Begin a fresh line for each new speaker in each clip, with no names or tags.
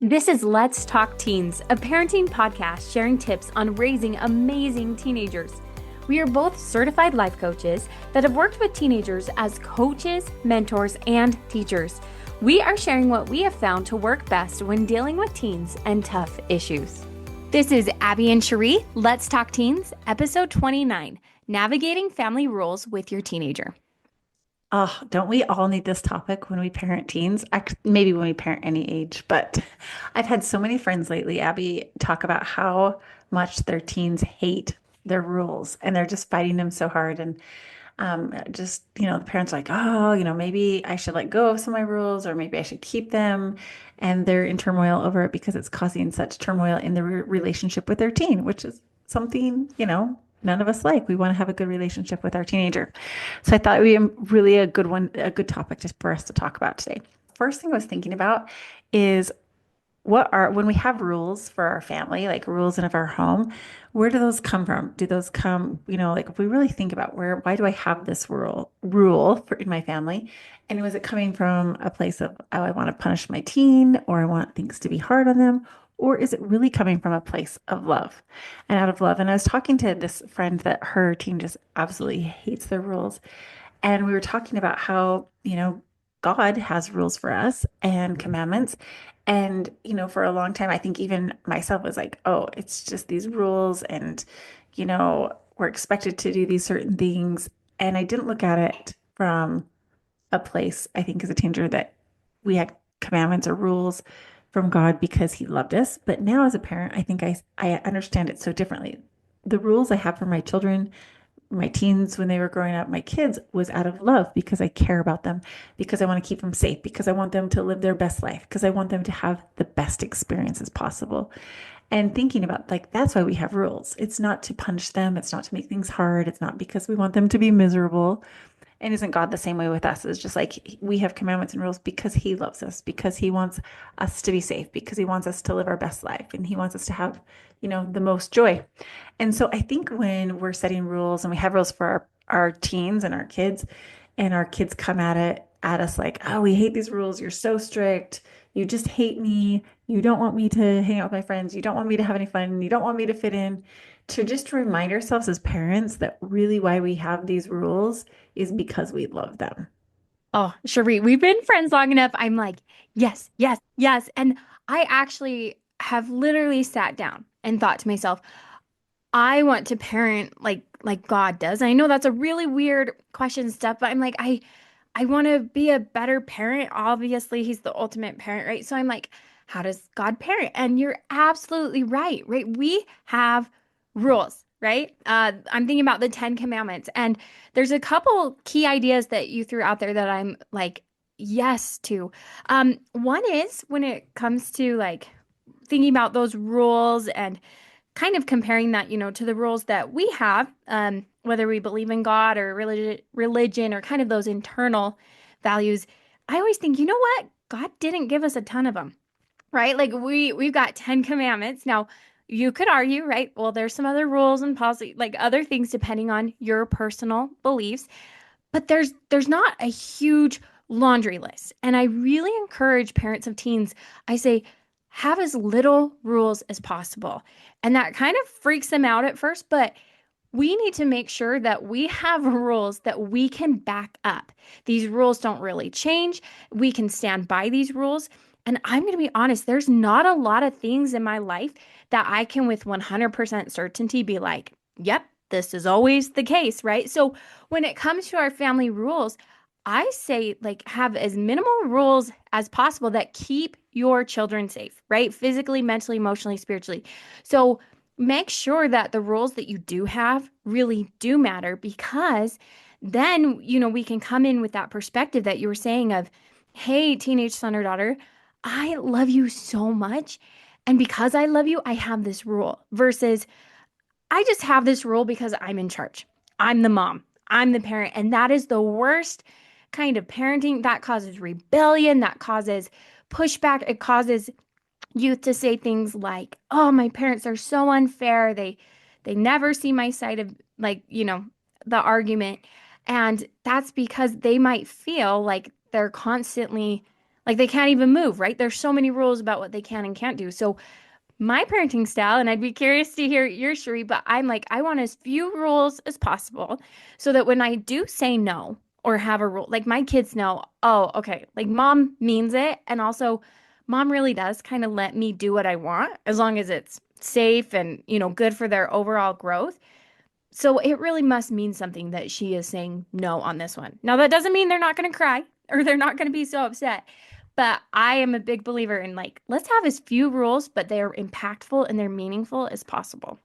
This is Let's Talk Teens, a parenting podcast sharing tips on raising amazing teenagers. We are both certified life coaches that have worked with teenagers as coaches, mentors, and teachers. We are sharing what we have found to work best when dealing with teens and tough issues. This is Abbi and Cheree, Let's Talk Teens, episode 29, Navigating Family Rules with Your Teenager.
Oh, don't we all need this topic when we parent teens? Maybe when we parent any age, but I've had so many friends lately, Abby, talk about how much their teens hate their rules and they're just fighting them so hard. And the parents are like, oh, maybe I should let go of some of my rules or maybe I should keep them. And they're in turmoil over it because it's causing such turmoil in the relationship with their teen, which is something, none of us like. We want to have a good relationship with our teenager. So I thought it would be really a good one, a good topic just for us to talk about today. First thing I was thinking about is when we have rules for our family, like rules in of our home, where do those come from? Do those come, like if we really think about why do I have this rule for in my family? And was it coming from a place of, oh, I want to punish my teen or I want things to be hard on them? Or is it really coming from a place of love and out of love? And I was talking to this friend that her teen just absolutely hates their rules. And we were talking about how, God has rules for us and commandments. And, for a long time, I think even myself was like, oh, it's just these rules and, we're expected to do these certain things. And I didn't look at it from a place, I think, as a teenager that we had commandments or rules from God because he loved us. But now as a parent, I think I understand it so differently. The rules I have for my children, my teens when they were growing up, my kids was out of love because I care about them, because I want to keep them safe, because I want them to live their best life, because I want them to have the best experiences possible. And thinking about like, that's why we have rules. It's not to punish them. It's not to make things hard. It's not because we want them to be miserable. And isn't God the same way with us? It's just like we have commandments and rules because he loves us, because he wants us to be safe, because he wants us to live our best life, and he wants us to have, the most joy. And so I think when we're setting rules and we have rules for our teens and our kids come at us like, oh, we hate these rules. You're so strict. You just hate me. You don't want me to hang out with my friends. You don't want me to have any fun. You don't want me to fit in. To just remind ourselves as parents that really why we have these rules is because we love them.
Oh, Cheree, we've been friends long enough. I'm like, yes, yes, yes. And I actually have literally sat down and thought to myself, I want to parent like God does. And I know that's a really weird question and stuff, but I'm like, I want to be a better parent. Obviously, he's the ultimate parent, right? So I'm like, how does God parent? And you're absolutely right, right? We have rules, right? I'm thinking about the Ten Commandments, and there's a couple key ideas that you threw out there that I'm like, yes to. One is when it comes to like thinking about those rules and kind of comparing that, to the rules that we have, whether we believe in God or religion or kind of those internal values. I always think, you know what? God didn't give us a ton of them, right? Like we've got 10 commandments. Now, you could argue, right? Well, there's some other rules and policy, like other things depending on your personal beliefs, but there's not a huge laundry list. And I really encourage parents of teens, I say, have as little rules as possible. And that kind of freaks them out at first, but we need to make sure that we have rules that we can back up. These rules don't really change. We can stand by these rules. And I'm going to be honest, there's not a lot of things in my life that I can with 100% certainty be like, yep, this is always the case, right? So when it comes to our family rules, I say like have as minimal rules as possible that keep your children safe, right? Physically, mentally, emotionally, spiritually. So make sure that the rules that you do have really do matter because then, we can come in with that perspective that you were saying of, hey, teenage son or daughter, I love you so much. And because I love you, I have this rule versus I just have this rule because I'm in charge. I'm the mom. I'm the parent. And that is the worst kind of parenting. That causes rebellion. That causes pushback. It causes youth to say things like, "Oh, my parents are so unfair. They never see my side of like, the argument." And that's because they might feel like they're constantly Like they can't even move, right? There's so many rules about what they can and can't do. So my parenting style, and I'd be curious to hear yours, Cheree, but I'm like, I want as few rules as possible so that when I do say no or have a rule, like my kids know, oh, okay, like mom means it. And also, mom really does kind of let me do what I want as long as it's safe and, good for their overall growth. So it really must mean something that she is saying no on this one. Now, that doesn't mean they're not going to cry or they're not going to be so upset. But I am a big believer in like, let's have as few rules, but they're impactful and they're meaningful as possible.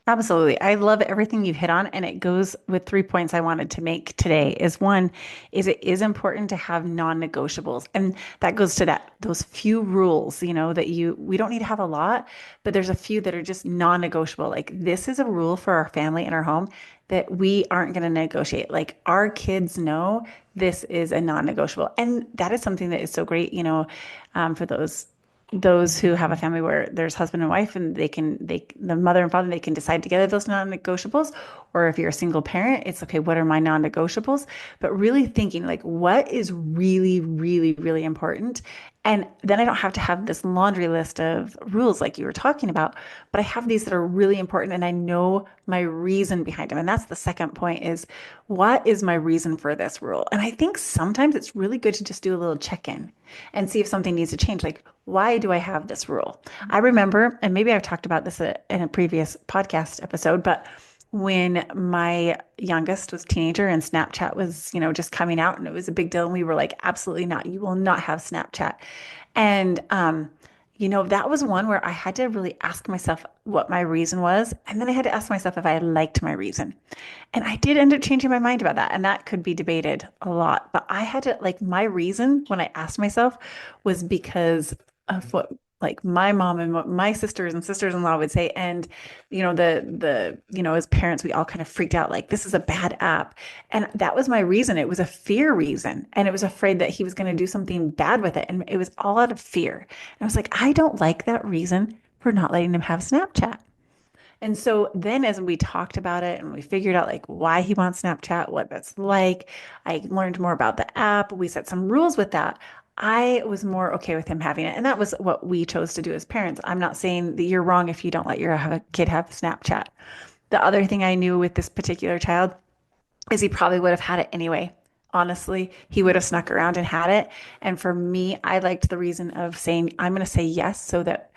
Absolutely. I love everything you've hit on, and it goes with 3 points I wanted to make today. Is one, is it is important to have non-negotiables. And that goes to those few rules, that we don't need to have a lot, but there's a few that are just non-negotiable. Like this is a rule for our family in our home that we aren't going to negotiate. Like our kids know this is a non-negotiable. And that is something that is so great, for those who have a family where there's husband and wife and the mother and father, they can decide together those non-negotiables. Or if you're a single parent, it's okay, what are my non-negotiables? But really thinking like what is really, really, really important. And then I don't have to have this laundry list of rules like you were talking about, but I have these that are really important and I know my reason behind them. And that's the second point is what is my reason for this rule? And I think sometimes it's really good to just do a little check-in and see if something needs to change. Like, why do I have this rule? I remember, and maybe I've talked about this in a previous podcast episode, but when my youngest was a teenager and Snapchat was, just coming out and it was a big deal, and we were like, absolutely not, you will not have Snapchat. And that was one where I had to really ask myself what my reason was. And then I had to ask myself if I liked my reason. And I did end up changing my mind about that. And that could be debated a lot. But I had to, like, my reason when I asked myself was because of what, like, my mom and what my sisters and sisters-in-law would say. And, as parents, we all kind of freaked out, like, this is a bad app. And that was my reason. It was a fear reason. And it was afraid that he was going to do something bad with it. And it was all out of fear. And I was like, I don't like that reason for not letting him have Snapchat. And so then as we talked about it and we figured out like why he wants Snapchat, what that's like, I learned more about the app. We set some rules with that. I was more okay with him having it. And that was what we chose to do as parents. I'm not saying that you're wrong if you don't let your kid have Snapchat. The other thing I knew with this particular child is he probably would have had it anyway. Honestly, he would have snuck around and had it. And for me, I liked the reason of saying, I'm going to say yes so that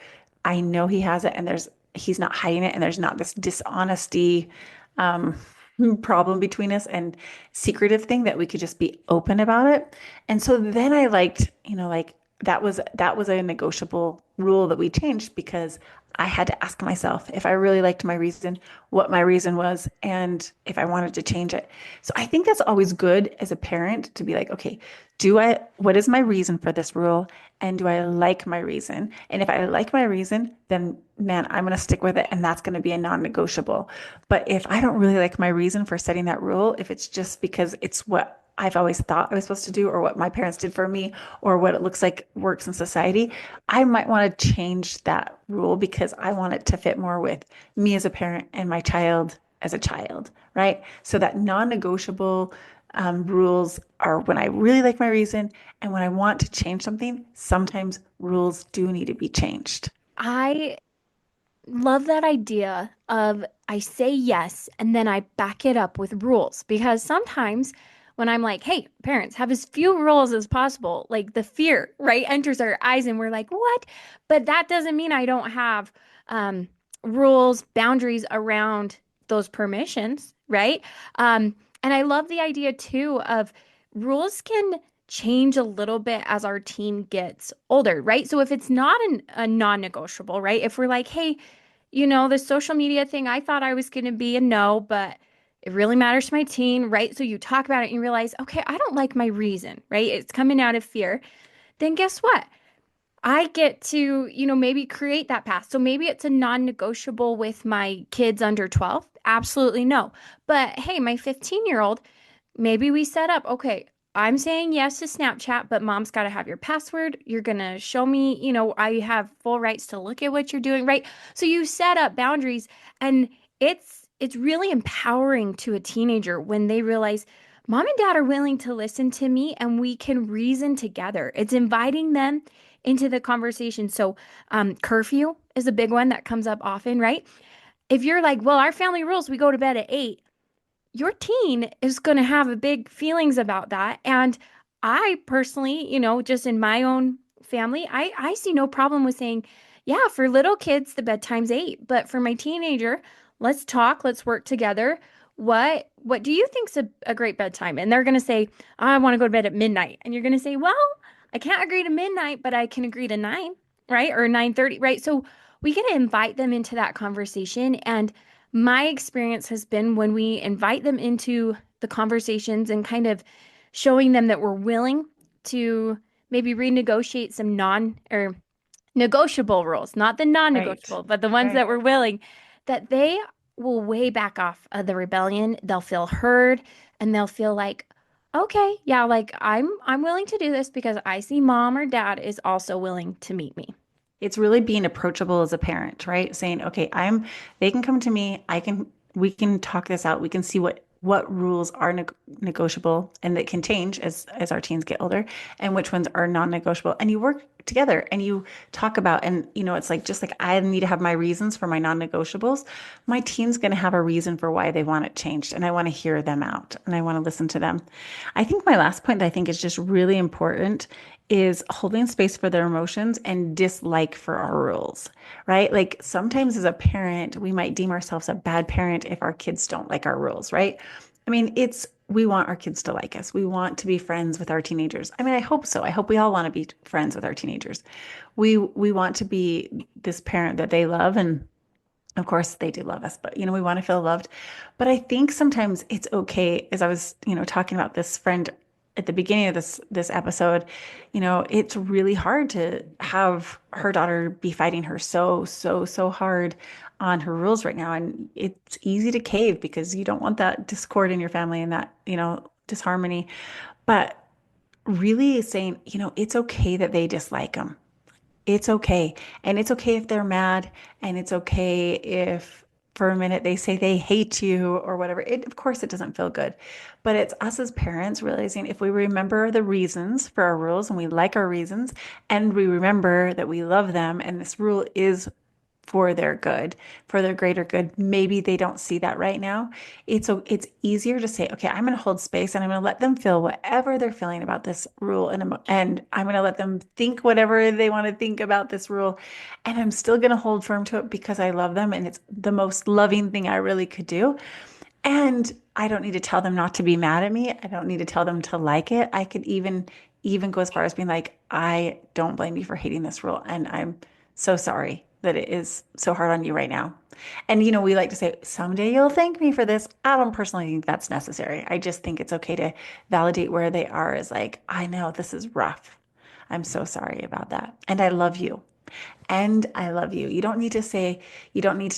I know he has it and he's not hiding it and there's not this dishonesty um, problem between us and secretive thing that we could just be open about it. And so then I liked, like that was a negotiable rule that we changed because I had to ask myself if I really liked my reason, what my reason was, and if I wanted to change it. So I think that's always good as a parent to be like, okay, what is my reason for this rule? And do I like my reason? And if I like my reason, then man, I'm going to stick with it. And that's going to be a non-negotiable. But if I don't really like my reason for setting that rule, if it's just because it's what I've always thought I was supposed to do, or what my parents did for me, or what it looks like works in society, I might want to change that rule because I want it to fit more with me as a parent and my child as a child, right? So that non-negotiable rules are when I really like my reason and when I want to change something, sometimes rules do need to be changed.
I love that idea of I say yes and then I back it up with rules because sometimes when I'm like, hey, parents, have as few rules as possible, like the fear, right, enters our eyes and we're like, what? But that doesn't mean I don't have um, rules, boundaries around those permissions, right? And I love the idea too of rules can change a little bit as our teen gets older, right? So if it's not a non-negotiable, right? If we're like, hey, the social media thing, I thought I was going to be a no, but it really matters to my teen, right? So you talk about it and you realize, okay, I don't like my reason, right? It's coming out of fear. Then guess what? I get to, maybe create that path. So maybe it's a non-negotiable with my kids under 12. Absolutely no. But hey, my 15-year-old, maybe we set up, okay, I'm saying yes to Snapchat, but mom's got to have your password. You're going to show me, I have full rights to look at what you're doing, right? So you set up boundaries and it's really empowering to a teenager when they realize mom and dad are willing to listen to me and we can reason together. It's inviting them into the conversation. So, curfew is a big one that comes up often, right? If you're like, well, our family rules, we go to bed at 8, your teen is going to have a big feelings about that. And I personally, just in my own family, I see no problem with saying, yeah, for little kids, the bedtime's 8, but for my teenager, let's talk, let's work together. What do you think's a great bedtime? And they're going to say, I want to go to bed at midnight. And you're going to say, well, I can't agree to midnight, but I can agree to 9, right? Or 9:30, right? So we get to invite them into that conversation. And my experience has been when we invite them into the conversations and kind of showing them that we're willing to maybe renegotiate some non or negotiable rules, not the
Right.
non-negotiable, but the ones that
Right.
we're willing, that they will way back off of the rebellion. They'll feel heard and they'll feel like, okay, yeah, like I'm willing to do this because I see mom or dad is also willing to meet me.
It's really being approachable as a parent, right? Saying, okay, they can come to me. We can talk this out. We can see what rules are negotiable and that can change as our teens get older and which ones are non-negotiable. And you work together and you talk about, and it's like, just like I need to have my reasons for my non-negotiables, my teen's going to have a reason for why they want it changed. And I want to hear them out and I want to listen to them. I think my last point that I think is just really important is holding space for their emotions and dislike for our rules, right? Like sometimes as a parent, we might deem ourselves a bad parent if our kids don't like our rules, right? I mean, we want our kids to like us. We want to be friends with our teenagers. I mean, I hope so. I hope we all want to be friends with our teenagers. We want to be this parent that they love, and of course they do love us, but we want to feel loved. But I think sometimes it's okay, as I was, talking about this friend at the beginning of this episode, it's really hard to have her daughter be fighting her so hard on her rules right now. And it's easy to cave because you don't want that discord in your family and that, disharmony. But really saying, it's okay that they dislike them. It's okay. And it's okay if they're mad, and it's okay if for a minute they say they hate you or whatever. Of course, it doesn't feel good. But it's us as parents realizing if we remember the reasons for our rules and we like our reasons, and we remember that we love them and this rule is for their good, for their greater good. Maybe they don't see that right now. It's easier to say, okay, I'm going to hold space and I'm going to let them feel whatever they're feeling about this rule, and I'm going to let them think whatever they want to think about this rule, and I'm still going to hold firm to it because I love them and it's the most loving thing I really could do. And I don't need to tell them not to be mad at me. I don't need to tell them to like it. I could even go as far as being like, I don't blame you for hating this rule, and I'm so sorry that it is so hard on you right now. And we like to say, someday you'll thank me for this. I don't personally think that's necessary. I just think it's okay to validate where they are as like, I know this is rough. I'm so sorry about that. And I love you. And I love you. You don't need to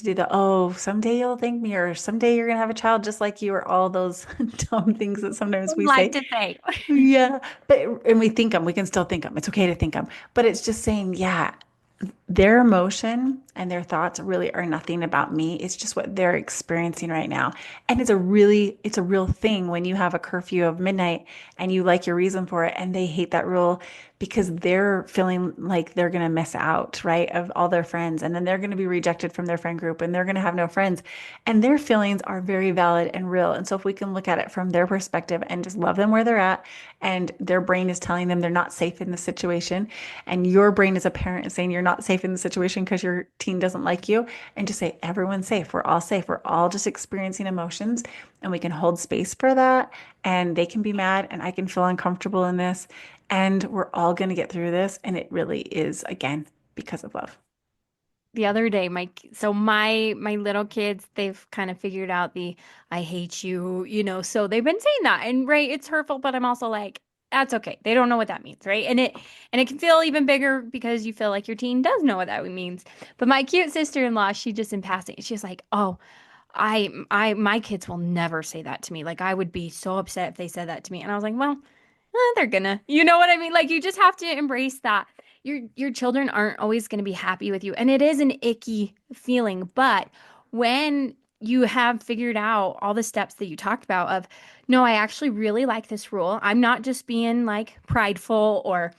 do the, oh, someday you'll thank me, or someday you're going to have a child just like you, or all those dumb things that sometimes we
Like
say.
to say.
Yeah. And we think them, we can still think them. It's okay to think them. But it's just saying, yeah, their emotion and their thoughts really are nothing about me. It's just what they're experiencing right now. And it's a real thing when you have a curfew of midnight and you like your reason for it and they hate that rule because they're feeling like they're going to miss out, right, of all their friends. And then they're going to be rejected from their friend group and they're going to have no friends. And their feelings are very valid and real. And so if we can look at it from their perspective and just love them where they're at, and their brain is telling them they're not safe in the situation, and your brain as a parent is saying you're not safe in the situation because your teen doesn't like you, and just say everyone's safe, we're all safe, we're all just experiencing emotions, and we can hold space for that, and they can be mad and I can feel uncomfortable in this, and we're all going to get through this, and it really is, again, because of love.
The other day, my little kids, they've kind of figured out the I hate you, so they've been saying that. And right, it's hurtful, but I'm also like, that's okay. They don't know what that means, right? And it can feel even bigger because you feel like your teen does know what that means. But my cute sister-in-law, she just in passing, she's like, "Oh, my kids will never say that to me. Like I would be so upset if they said that to me." And I was like, "Well, they're gonna, you know what I mean? Like you just have to embrace that your children aren't always going to be happy with you, and it is an icky feeling. But when you have figured out all the steps that you talked about of, no, I actually really like this rule. I'm not just being like prideful or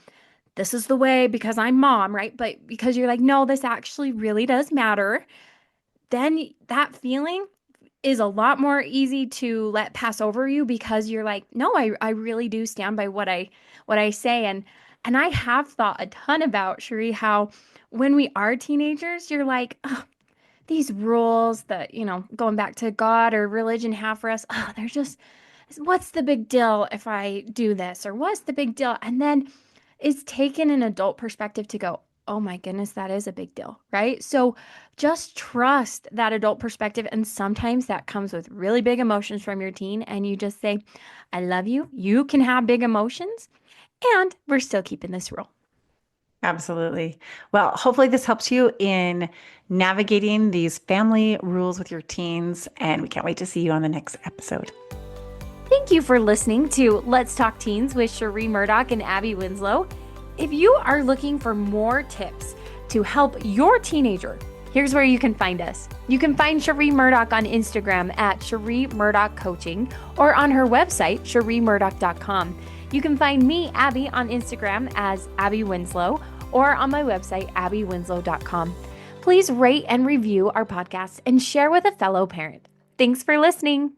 this is the way because I'm mom, right? But because you're like, no, this actually really does matter, then that feeling is a lot more easy to let pass over you because you're like, no, I really do stand by what I say. And I have thought a ton about, Cheree, how when we are teenagers, you're like, oh, these rules that, going back to God or religion have for us, oh, they're just, what's the big deal if I do this? Or what's the big deal? And then it's taken an adult perspective to go, oh my goodness, that is a big deal, right? So just trust that adult perspective. And sometimes that comes with really big emotions from your teen. And you just say, I love you. You can have big emotions. And we're still keeping this rule.
Absolutely. Well, hopefully this helps you in navigating these family rules with your teens, and we can't wait to see you on the next episode.
Thank you for listening to Let's Talk Teens with Cheree Murdock and Abbi Winslow. If you are looking for more tips to help your teenager, here's where you can find us. You can find Cheree Murdock on Instagram at Cheree Murdock Coaching or on her website, ChereeMurdock.com. You can find me, Abbi, on Instagram as Abbi Winslow or on my website, AbbiWinslow.com. Please rate and review our podcast and share with a fellow parent. Thanks for listening.